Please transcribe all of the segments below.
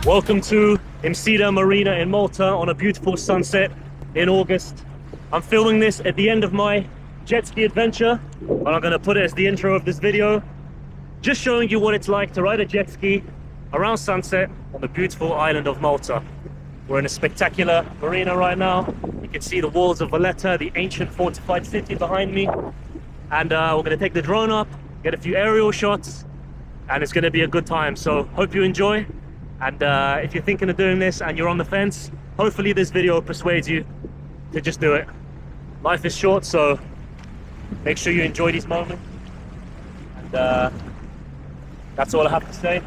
Welcome to Msida Marina in Malta on a beautiful sunset in August. I'm filming this at the end of my jet ski adventure, but I'm going to put it as the intro of this video. Just showing you what it's like to ride a jet ski around sunset on the beautiful island of Malta. We're in a spectacular marina right now. You can see the walls of Valletta, the ancient fortified city behind me. And we're going to take the drone up, get a few aerial shots, and it's going to be a good time. So hope you enjoy. And if you're thinking of doing this and you're on the fence, hopefully this video persuades you to just do it. Life is short, so make sure you enjoy these moments. And that's all I have to say.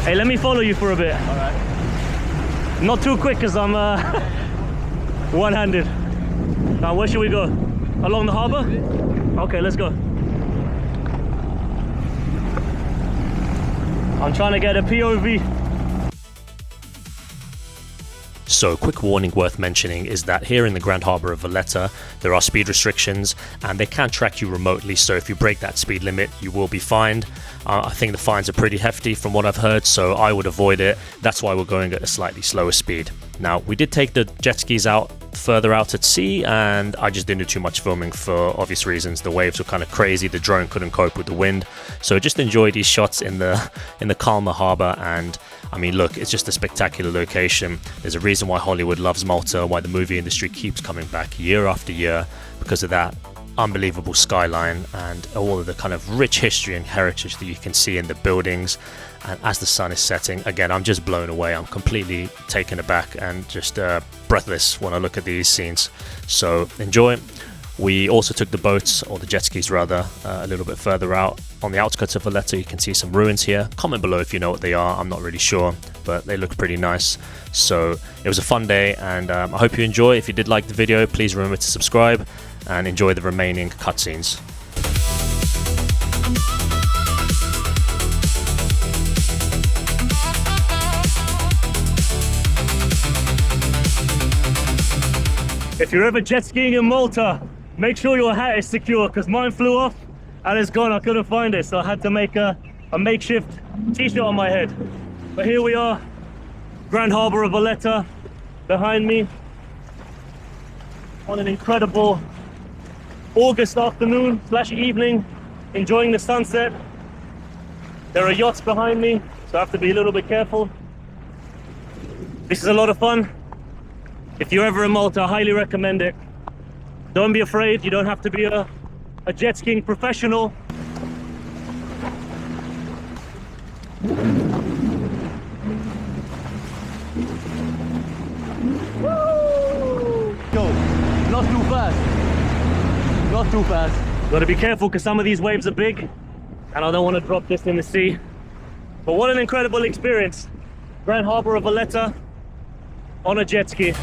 Hey, let me follow you for a bit. All right. Not too quick, because I'm one-handed. Now, where should we go? Along the harbour? Okay, let's go. I'm trying to get a POV. So, quick warning worth mentioning is that here in the Grand Harbour of Valletta, there are speed restrictions and they can track you remotely, so if you break that speed limit, you will be fined. I think the fines are pretty hefty from what I've heard, so I would avoid it. That's why we're going at a slightly slower speed. Now, we did take the jet skis out further out at sea, and I just didn't do too much filming for obvious reasons. The waves were kind of crazy, the drone couldn't cope with the wind, so just enjoy these shots in the calmer harbour. And I mean, look, it's just a spectacular location. There's a reason why Hollywood loves Malta, why the movie industry keeps coming back year after year, because of that unbelievable skyline and all of the kind of rich history and heritage that you can see in the buildings. And as the sun is setting, again, I'm just blown away. I'm completely taken aback and just breathless when I look at these scenes. So enjoy. We also took the boats, or the jet skis rather, a little bit further out on the outskirts of Valletta. You can see some ruins here. Comment below if you know what they are. I'm not really sure, but they look pretty nice. So it was a fun day, and I hope you enjoy. If you did like the video, please remember to subscribe and enjoy the remaining cutscenes. If you're ever jet skiing in Malta, make sure your hat is secure, because mine flew off and it's gone. I couldn't find it, so I had to make a makeshift t-shirt on my head. But here we are, Grand Harbour of Valletta behind me, on an incredible August afternoon / evening, enjoying the sunset. There are yachts behind me, so I have to be a little bit careful. This is a lot of fun. If you're ever in Malta, I highly recommend it. Don't be afraid, you don't have to be a jet skiing professional. Woo! Go. Not too fast. Not too fast. Got to be careful, because some of these waves are big and I don't want to drop this in the sea. But what an incredible experience. Grand Harbour of Valletta on a jet ski.